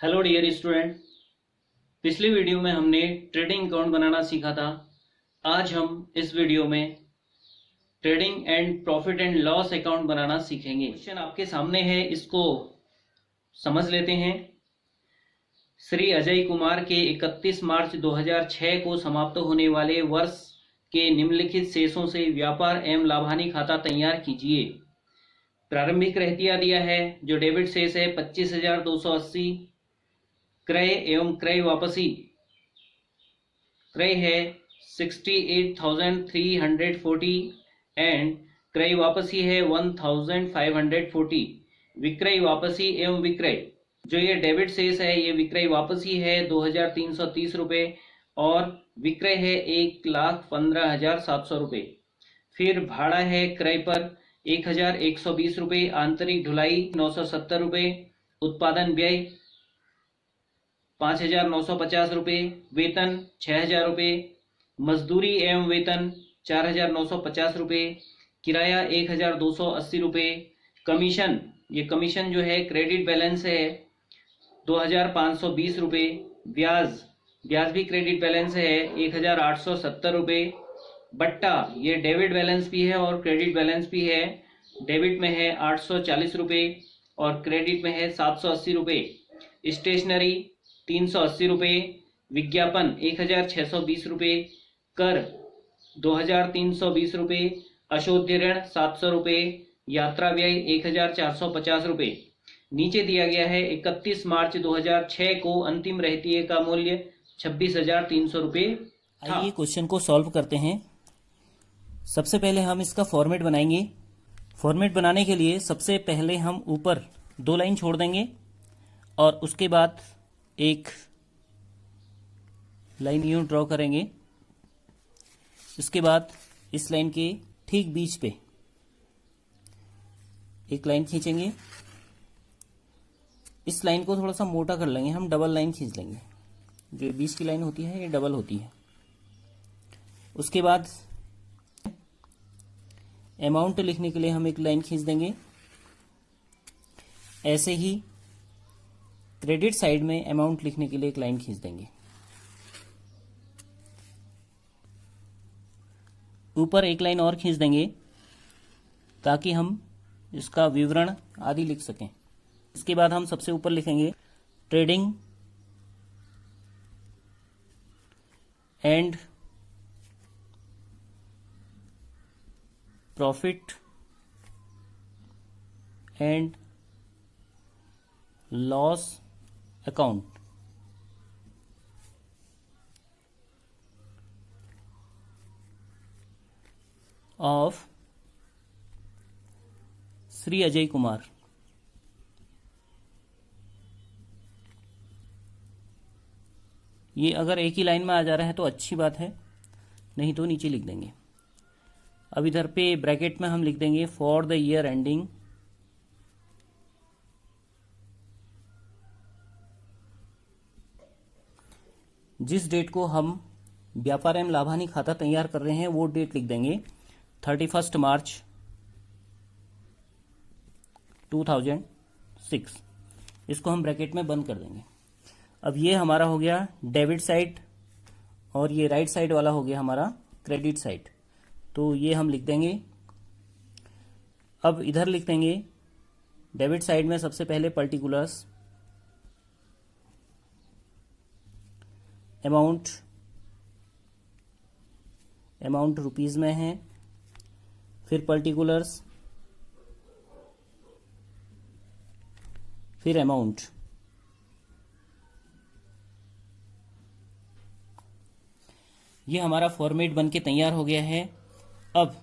Hello dear student. पिछली video में हमने ट्रेडिंग अकाउंट बनाना सीखा था। आज हम इस वीडियो में trading and profit and loss account बनाना सीखेंगे। क्वेश्चन आपके सामने है, इसको समझ लेते हैं। श्री अजय कुमार के 31 मार्च 2006 को समाप्त होने वाले वर्ष के निम्नलिखित शेषों से व्यापार एवं लाभानी खाता तैयार कीजिए। प्रारंभिक रहतिया दिया है, जो डेबिट शेष है 25,280। क्रय एवं क्रय वापसी, क्रय है 68,340 एंड क्रय वापसी है 1,540। विक्रय वापसी एवं विक्रय, जो ये डेबिट शेष है ये विक्रय वापसी है 2,330 रुपये और विक्रय है 1,15,700 रुपये। फिर भाड़ा है क्रय पर 1,120 रुपये, आंतरिक ढुलाई 970 रुपये, उत्पादन व्यय 5,950 रुपये, वेतन 6,000 रुपये, मजदूरी एवं वेतन 4,950 रुपये, किराया 1,280 रुपये, कमीशन, ये कमीशन जो है क्रेडिट बैलेंस है 2,520 रुपये, ब्याज भी क्रेडिट बैलेंस है 1,870 रुपये, बट्टा, ये डेबिट बैलेंस भी है और क्रेडिट बैलेंस भी है। डेबिट में है 840 रुपये और क्रेडिट में है 780 रुपये। स्टेशनरी 380 रुपये, विज्ञापन 1,620 रुपये, कर 2,320 रुपये, अशोध्य ऋण 700 रुपये, यात्रा व्यय 1,450 रुपये। नीचे दिया गया है 31 मार्च 2006 को अंतिम रहतिये का मूल्य 26,300 रुपये। आइए क्वेश्चन को सॉल्व करते हैं। सबसे पहले हम इसका फॉर्मेट बनाएंगे। फॉर्मेट बनाने के लिए सबसे पहले हम ऊपर 2 लाइन छोड़ देंगे और उसके बाद एक लाइन यूं ड्रॉ करेंगे। इसके बाद इस लाइन के ठीक बीच पे एक लाइन खींचेंगे। इस लाइन को थोड़ा सा मोटा कर लेंगे, हम डबल लाइन खींच लेंगे। जो बीच की लाइन होती है ये डबल होती है। उसके बाद अमाउंट लिखने के लिए हम एक लाइन खींच देंगे। ऐसे ही क्रेडिट साइड में अमाउंट लिखने के लिए एक लाइन खींच देंगे। ऊपर एक लाइन और खींच देंगे ताकि हम इसका विवरण आदि लिख सकें। इसके बाद हम सबसे ऊपर लिखेंगे trading and profit and loss account. Of Shri Ajay Kumar. ये अगर एक ही लाइन में आ जा रहा है तो अच्छी बात है, नहीं तो नीचे लिख देंगे। अब इधर पे ब्रैकेट में हम लिख देंगे फॉर द ईयर एंडिंग जिस डेट को हम व्यापार एवं लाभानी खाता तैयार कर रहे हैं वो डेट लिख देंगे 31 मार्च 2006। इसको हम ब्रैकेट में बंद कर देंगे। अब ये हमारा हो गया डेबिट साइड और ये राइट साइड वाला हो गया हमारा क्रेडिट साइड। तो ये हम लिख देंगे। अब इधर लिख देंगे डेबिट साइड में सबसे पहले पर्टिकुलर्स, अमाउंट रुपीज में है, फिर पर्टिकुलर्स, फिर अमाउंट। ये हमारा फॉर्मेट बनके तैयार हो गया है। अब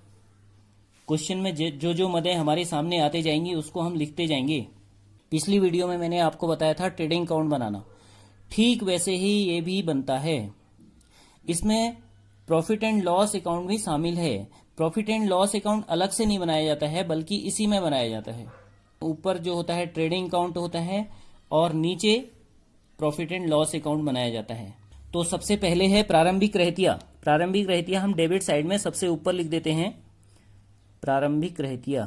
क्वेश्चन में जो जो मदें हमारे सामने आते जाएंगी उसको हम लिखते जाएंगे। पिछली वीडियो में मैंने आपको बताया था ट्रेडिंग अकाउंट बनाना, ठीक वैसे ही ये भी बनता है। इसमें प्रॉफिट एंड लॉस अकाउंट भी शामिल है। प्रॉफिट एंड लॉस अकाउंट अलग से नहीं बनाया जाता है बल्कि इसी में बनाया जाता है। ऊपर जो होता है ट्रेडिंग अकाउंट होता है और नीचे प्रॉफिट एंड लॉस अकाउंट बनाया जाता है। तो सबसे पहले है प्रारंभिक रहतिया। प्रारंभिक रहतिया हम डेबिट साइड में सबसे ऊपर लिख देते हैं। प्रारंभिक रहतिया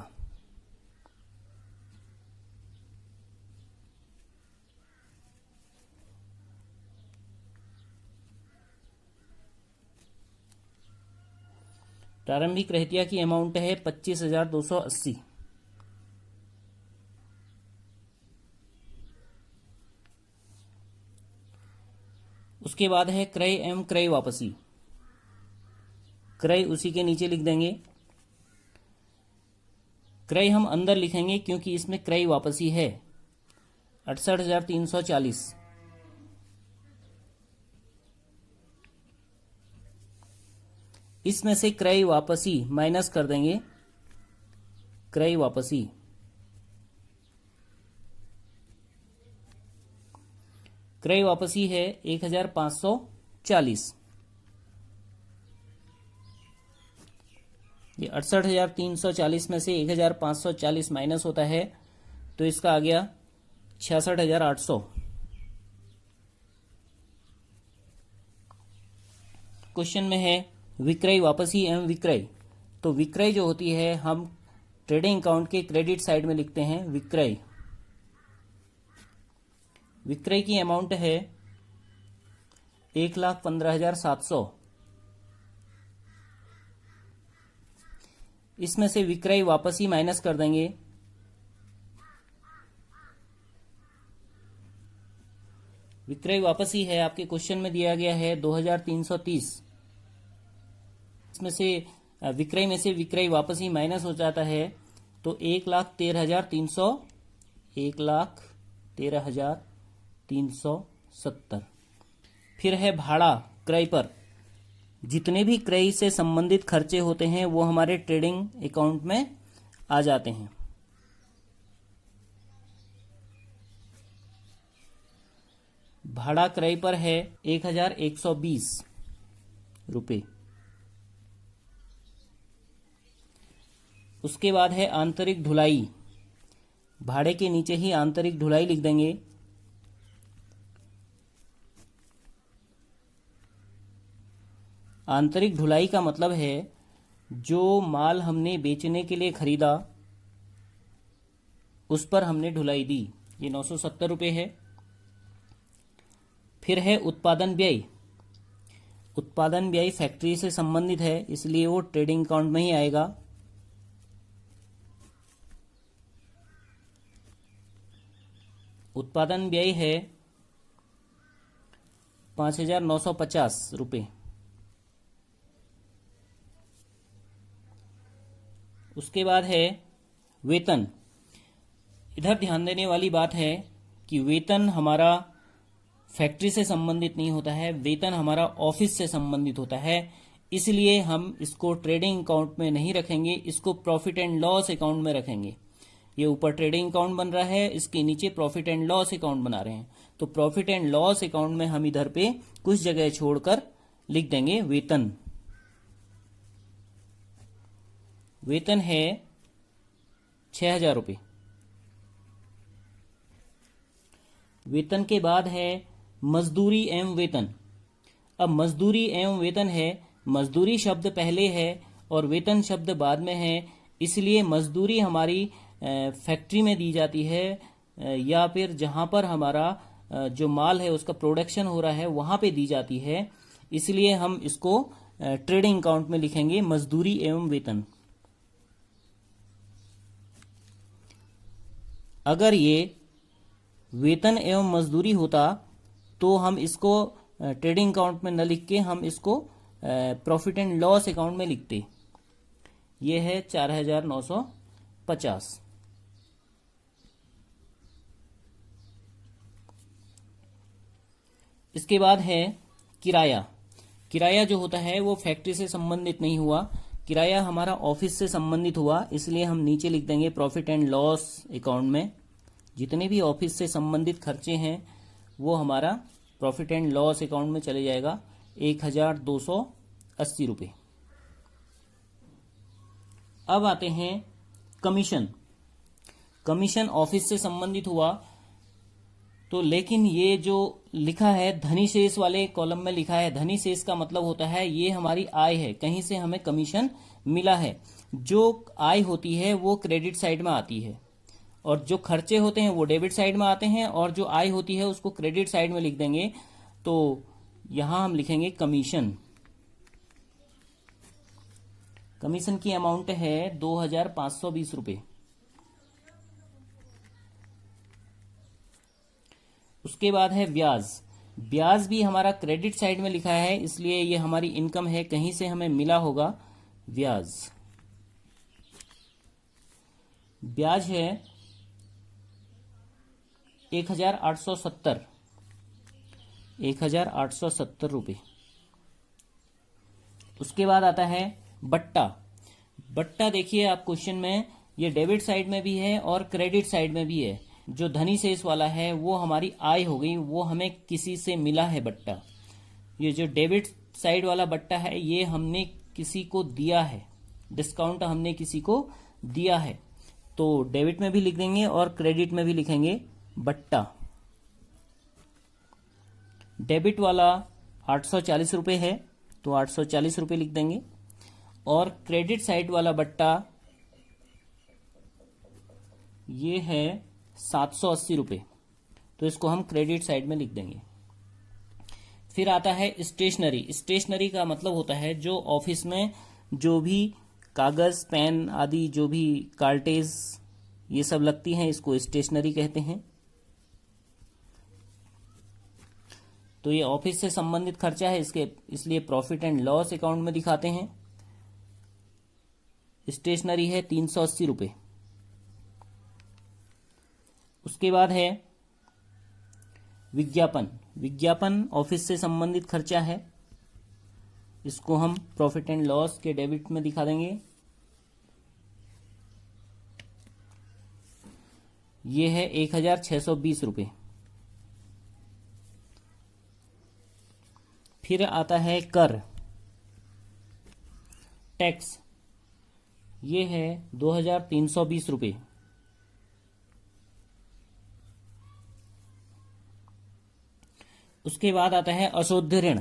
प्रारंभिक रहतिया की अमाउंट है 25,280। उसके बाद है क्रय एवं क्रय वापसी। क्रय उसी के नीचे लिख देंगे। क्रय हम अंदर लिखेंगे क्योंकि इसमें क्रय वापसी है 68,340। इसमें से क्रय वापसी माइनस कर देंगे। क्रय वापसी क्रय वापसी है 1,540। ये 68,340 में से 1,540 माइनस होता है तो इसका आ गया 66,800। क्वेश्चन में है विक्रय वापसी एवं विक्रय। तो विक्रय जो होती है हम ट्रेडिंग अकाउंट के क्रेडिट साइड में लिखते हैं विक्रय। विक्रय की अमाउंट है 1,15,700। इसमें से विक्रय वापसी माइनस कर देंगे। विक्रय वापसी है आपके क्वेश्चन में दिया गया है 2,330। इसमें से विक्रय में से विक्रय वापसी माइनस हो जाता है तो 1,13,300 1,13,370। फिर है भाड़ा क्रय पर। जितने भी क्रय से संबंधित खर्चे होते हैं वो हमारे ट्रेडिंग अकाउंट में आ जाते हैं। भाड़ा क्रय पर है 1,120 रुपये। उसके बाद है आंतरिक ढुलाई। भाड़े के नीचे ही आंतरिक ढुलाई लिख देंगे। आंतरिक ढुलाई का मतलब है जो माल हमने बेचने के लिए खरीदा उस पर हमने ढुलाई दी। ये 970 रुपये है। फिर है उत्पादन व्यय। उत्पादन व्यय फैक्ट्री से संबंधित है इसलिए वो ट्रेडिंग अकाउंट में ही आएगा। उत्पादन व्यय है 5,950 रुपये। उसके बाद है वेतन। इधर ध्यान देने वाली बात है कि वेतन हमारा फैक्ट्री से संबंधित नहीं होता है, वेतन हमारा ऑफिस से संबंधित होता है। इसलिए हम इसको ट्रेडिंग अकाउंट में नहीं रखेंगे, इसको प्रॉफिट एंड लॉस अकाउंट में रखेंगे। ये ऊपर ट्रेडिंग अकाउंट बन रहा है, इसके नीचे प्रॉफिट एंड लॉस अकाउंट बना रहे हैं। तो प्रॉफिट एंड लॉस अकाउंट में हम इधर पे कुछ जगह छोड़कर लिख देंगे वेतन। वेतन है 6,000 रुपये। वेतन के बाद है मजदूरी एवं वेतन। अब मजदूरी एवं वेतन है, मजदूरी शब्द पहले है और वेतन शब्द बाद में है, इसलिए मजदूरी हमारी फैक्ट्री में दी जाती है या फिर जहां पर हमारा जो माल है उसका प्रोडक्शन हो रहा है वहां पे दी जाती है। इसलिए हम इसको ट्रेडिंग अकाउंट में लिखेंगे मजदूरी एवं वेतन। अगर ये वेतन एवं मजदूरी होता तो हम इसको ट्रेडिंग अकाउंट में न लिख के हम इसको प्रॉफिट एंड लॉस अकाउंट में लिखते। ये है 4,950। इसके बाद है किराया। किराया जो होता है वो फैक्ट्री से संबंधित नहीं हुआ, किराया हमारा ऑफिस से संबंधित हुआ, इसलिए हम नीचे लिख देंगे प्रॉफिट एंड लॉस अकाउंट में। जितने भी ऑफिस से संबंधित खर्चे हैं वो हमारा प्रॉफिट एंड लॉस अकाउंट में चले जाएगा 1,280 रुपये। अब आते हैं कमीशन। कमीशन ऑफिस से संबंधित हुआ तो, लेकिन ये जो लिखा है धनी शेष वाले कॉलम में लिखा है, धनी शेष का मतलब होता है ये हमारी आय है, कहीं से हमें कमीशन मिला है। जो आय होती है वो क्रेडिट साइड में आती है और जो खर्चे होते हैं वो डेबिट साइड में आते हैं, और जो आय होती है उसको क्रेडिट साइड में लिख देंगे। तो यहां हम लिखेंगे कमीशन। कमीशन की अमाउंट है 2520 रुपये। उसके बाद है ब्याज। ब्याज भी हमारा क्रेडिट साइड में लिखा है, इसलिए ये हमारी इनकम है, कहीं से हमें मिला होगा ब्याज। ब्याज है 1870 रुपये। उसके बाद आता है बट्टा। बट्टा देखिए आप क्वेश्चन में, ये डेबिट साइड में भी है और क्रेडिट साइड में भी है। जो धनी शेष वाला है वो हमारी आय हो गई, वो हमें किसी से मिला है बट्टा। ये जो डेबिट साइड वाला बट्टा है ये हमने किसी को दिया है, डिस्काउंट हमने किसी को दिया है, तो डेबिट में भी लिख देंगे और क्रेडिट में भी लिखेंगे बट्टा। डेबिट वाला 840 रुपये है तो 840 रुपये लिख देंगे, और क्रेडिट साइड वाला बट्टा ये है 780 रुपये, तो इसको हम क्रेडिट साइड में लिख देंगे। फिर आता है स्टेशनरी। स्टेशनरी का मतलब होता है जो ऑफिस में जो भी कागज पेन आदि जो भी कार्टेज ये सब लगती हैं, इसको स्टेशनरी कहते हैं। तो ये ऑफिस से संबंधित खर्चा है, इसलिए प्रॉफिट एंड लॉस अकाउंट में दिखाते हैं। स्टेशनरी है 380 रुपये। उसके बाद है विज्ञापन। विज्ञापन ऑफिस से संबंधित खर्चा है, इसको हम प्रॉफिट एंड लॉस के डेबिट में दिखा देंगे। ये है 1620 रुपये। फिर आता है कर, टैक्स, ये है 2320 रुपये। उसके बाद आता है अशोध्य ऋण।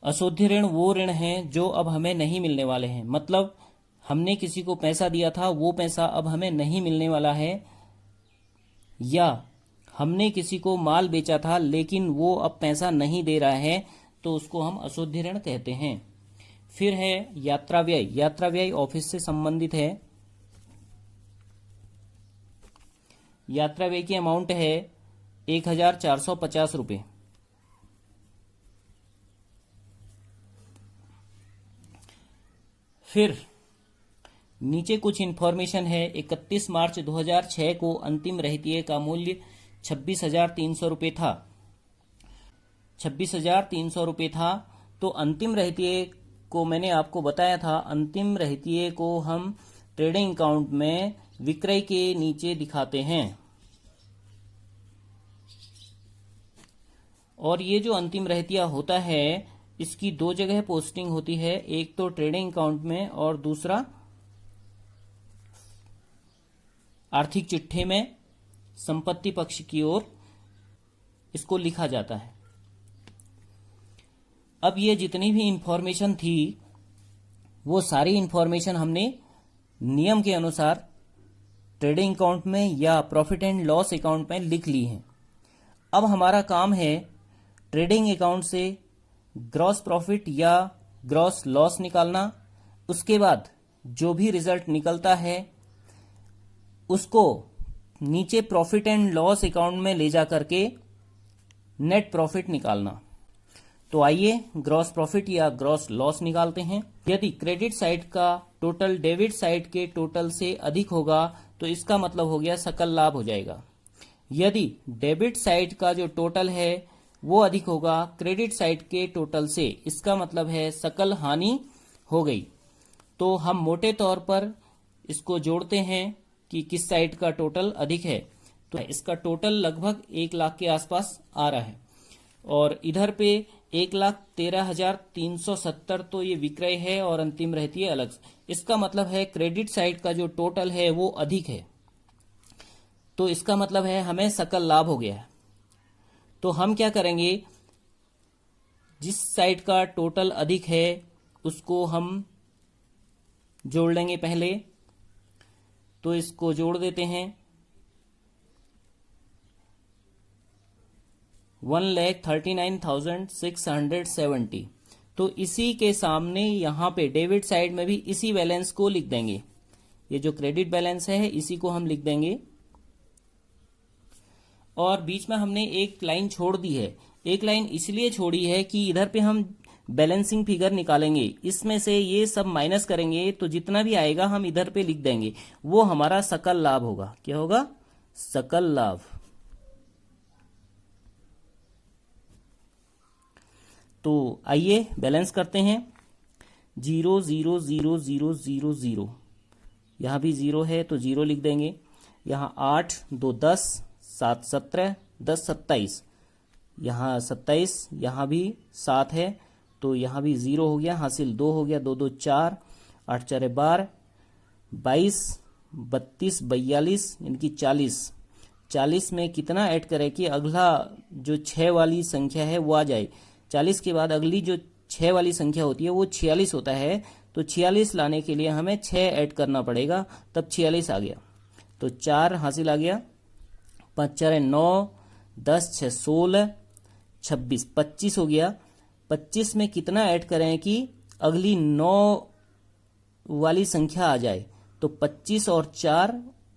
अशोध्य ऋण वो ऋण हैं जो अब हमें नहीं मिलने वाले हैं, मतलब हमने किसी को पैसा दिया था, वो पैसा अब हमें नहीं मिलने वाला है, या हमने किसी को माल बेचा था लेकिन वो अब पैसा नहीं दे रहा है, तो उसको हम अशोध्य ऋण कहते हैं। फिर है यात्रा व्यय। यात्रा व्यय ऑफिस से संबंधित है। यात्रा व्यय की अमाउंट है 1450 रुपये। फिर नीचे कुछ इंफॉर्मेशन है। 31 मार्च 2006 को अंतिम रहतिये का मूल्य 26,300 रुपये था। 26,300 रुपये था। तो अंतिम रहतिये को मैंने आपको बताया था, अंतिम रहतिये को हम ट्रेडिंग अकाउंट में विक्रय के नीचे दिखाते हैं। और ये जो अंतिम रहतिया होता है इसकी दो जगह पोस्टिंग होती है, एक तो ट्रेडिंग अकाउंट में और दूसरा आर्थिक चिट्ठे में संपत्ति पक्ष की ओर इसको लिखा जाता है। अब ये जितनी भी इंफॉर्मेशन थी वो सारी इंफॉर्मेशन हमने नियम के अनुसार ट्रेडिंग अकाउंट में या प्रॉफिट एंड लॉस अकाउंट में लिख ली है। अब हमारा काम है ट्रेडिंग अकाउंट से ग्रॉस प्रॉफिट या ग्रॉस लॉस निकालना। उसके बाद जो भी रिजल्ट निकलता है उसको नीचे प्रॉफिट एंड लॉस अकाउंट में ले जा करके नेट प्रॉफिट निकालना। तो आइए ग्रॉस प्रॉफिट या ग्रॉस लॉस निकालते हैं। यदि क्रेडिट साइड का टोटल डेबिट साइड के टोटल से अधिक होगा तो इसका मतलब हो गया सकल लाभ हो जाएगा। यदि डेबिट साइड का जो टोटल है वो अधिक होगा क्रेडिट साइड के टोटल से, इसका मतलब है सकल हानि हो गई। तो हम मोटे तौर पर इसको जोड़ते हैं कि किस साइड का टोटल अधिक है, तो इसका टोटल लगभग 1 लाख के आसपास आ रहा है। और इधर पे 1,13,370 तो ये विक्रय है और अंतिम रहती है अलग। इसका मतलब है क्रेडिट साइड का जो टोटल है वो अधिक है, तो इसका मतलब है हमें सकल लाभ हो गया है। तो हम क्या करेंगे, जिस साइड का टोटल अधिक है उसको हम जोड़ लेंगे पहले। तो इसको जोड़ देते हैं 1,39,670। तो इसी के सामने यहाँ पे डेबिट साइड में भी इसी बैलेंस को लिख देंगे। ये जो क्रेडिट बैलेंस है इसी को हम लिख देंगे। और बीच में हमने एक लाइन छोड़ दी है। एक लाइन इसलिए छोड़ी है कि इधर पे हम बैलेंसिंग फिगर निकालेंगे, इसमें से ये सब माइनस करेंगे तो जितना भी आएगा हम इधर पे लिख देंगे, वो हमारा सकल लाभ होगा। क्या होगा? सकल लाभ। तो आइए बैलेंस करते हैं। 0 0 0 0 0 0, यहाँ भी 0 है तो 0 लिख देंगे। यहाँ 8 2 10, 7 17, 10 27, यहाँ 27, यहाँ भी 7 है तो यहाँ भी 0 हो गया, हासिल 2 हो गया, 2 2 4, 8 4 12, 22 32 42 यानी कि 40। 40 में कितना ऐड करें कि अगला जो 6 वाली संख्या है वो आ जाए। 40 के बाद अगली जो 6 वाली संख्या होती है वो 46 होता है, तो 46 लाने के लिए हमें 6 ऐड करना पड़ेगा, तब 46 आ गया। तो 4 हासिल आ गया, 5 4 9, 10 6 16, 26 25 हो गया। 25 में कितना ऐड करें कि अगली 9 वाली संख्या आ जाए, तो 25 और 4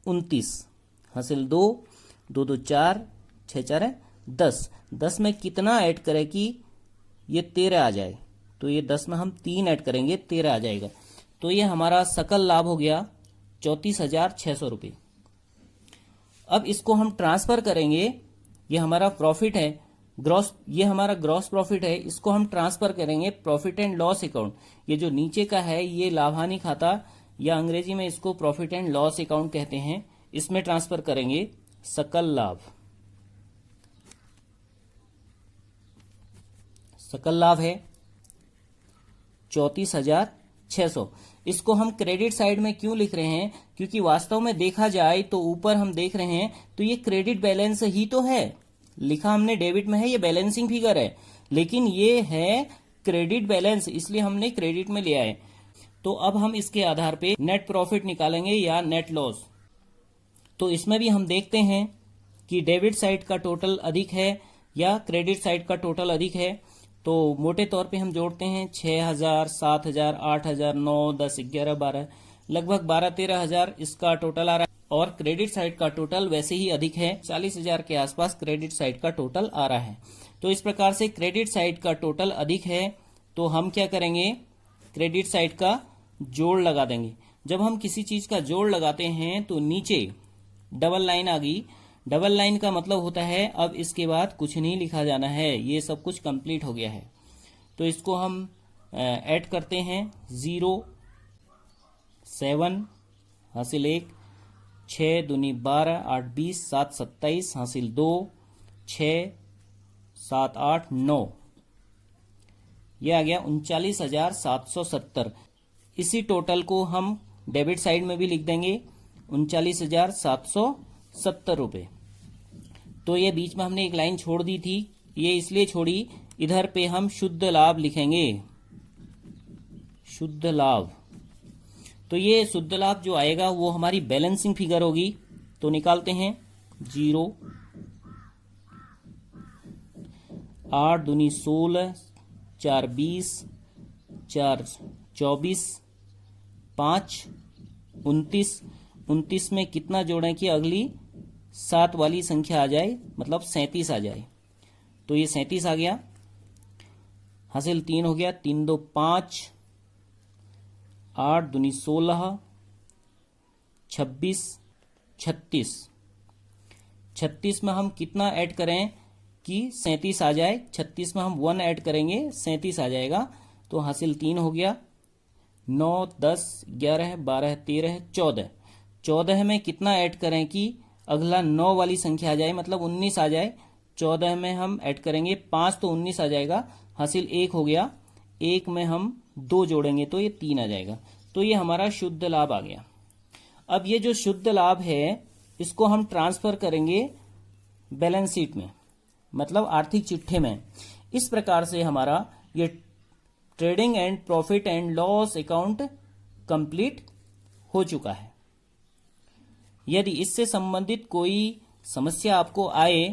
29, हासिल 2 2 2 4, 6 4 10। 10 में कितना ऐड करें कि ये 13 आ जाए, तो ये 10 में हम 3 ऐड करेंगे, 13 आ जाएगा। तो ये हमारा सकल लाभ हो गया 34,600 रुपये। अब इसको हम ट्रांसफर करेंगे। ये हमारा प्रॉफिट है, ग्रॉस, ये हमारा ग्रॉस प्रॉफिट है, इसको हम ट्रांसफर करेंगे प्रॉफिट एंड लॉस अकाउंट। ये जो नीचे का है ये लाभानी खाता, या अंग्रेजी में इसको प्रॉफिट एंड लॉस अकाउंट कहते हैं, इसमें ट्रांसफर करेंगे सकल लाभ। सकल लाभ है 34,600। इसको हम क्रेडिट साइड में क्यों लिख रहे हैं? क्योंकि वास्तव में देखा जाए तो ऊपर हम देख रहे हैं तो ये क्रेडिट बैलेंस ही तो है, लिखा हमने डेबिट में है, ये बैलेंसिंग फिगर है, लेकिन ये है क्रेडिट बैलेंस, इसलिए हमने क्रेडिट में लिया है। तो अब हम इसके आधार पे नेट प्रॉफिट निकालेंगे या नेट लॉस। तो इसमें भी हम देखते हैं कि डेबिट साइड का टोटल अधिक है या क्रेडिट साइड का टोटल अधिक है। तो मोटे तौर पे हम जोड़ते हैं 6,000, 7,000, 8,000, 9, 10, 11, 12, लगभग 12-13 हजार इसका टोटल आ रहा है। और क्रेडिट साइड का टोटल वैसे ही अधिक है, 40,000 के आसपास क्रेडिट साइड का टोटल आ रहा है। तो इस प्रकार से क्रेडिट साइड का टोटल अधिक है, तो हम क्या करेंगे? क्रेडिट साइड का जोड़ लगा देंगे। जब हम किसी चीज का जोड़ लगाते हैं तो नीचे डबल लाइन आ गई। डबल लाइन का मतलब होता है अब इसके बाद कुछ नहीं लिखा जाना है, ये सब कुछ कंप्लीट हो गया है। तो इसको हम ऐड करते हैं। 0 7 हासिल 1, 6 दूनी 12, 8 20, 7 27 हासिल 2, 6 7 8 9, ये आ गया 39,770। इसी टोटल को हम डेबिट साइड में भी लिख देंगे, 39,770 रुपये। तो ये बीच में हमने एक लाइन छोड़ दी थी, ये इसलिए छोड़ी, इधर पे हम शुद्ध लाभ लिखेंगे, शुद्ध लाभ। तो ये शुद्ध लाभ जो आएगा वो हमारी बैलेंसिंग फिगर होगी। तो निकालते हैं। 0 8 दूनी 16, 4 20, 4 24, 5 29। 29 में कितना जोड़ें कि अगली 7 वाली संख्या आ जाए, मतलब 37 आ जाए। तो ये 37 आ गया, हासिल 3 हो गया, 3 2 5, 8 दूनी 16, 26 36। 36 में हम कितना ऐड करें कि 37 आ जाए। 36 में हम 1 ऐड करेंगे, 37 आ जाएगा। तो हासिल 3 हो गया, 9 10 11 12 13 14। 14 में कितना ऐड करें कि अगला 9 वाली संख्या आ जाए, मतलब 19 आ जाए। 14 में हम ऐड करेंगे 5 तो 19 आ जाएगा, हासिल 1 हो गया। 1 में हम 2 जोड़ेंगे तो ये 3 आ जाएगा। तो ये हमारा शुद्ध लाभ आ गया। अब ये जो शुद्ध लाभ है इसको हम ट्रांसफर करेंगे बैलेंस शीट में, मतलब आर्थिक चिट्ठे में। इस प्रकार से हमारा ये trading and profit and loss account complete हो चुका है। यदि इससे संबंधित कोई समस्या आपको आए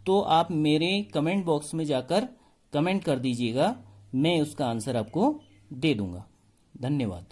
तो आप मेरे कमेंट बॉक्स में जाकर कमेंट कर दीजिएगा, मैं उसका आंसर आपको दे दूंगा। धन्यवाद।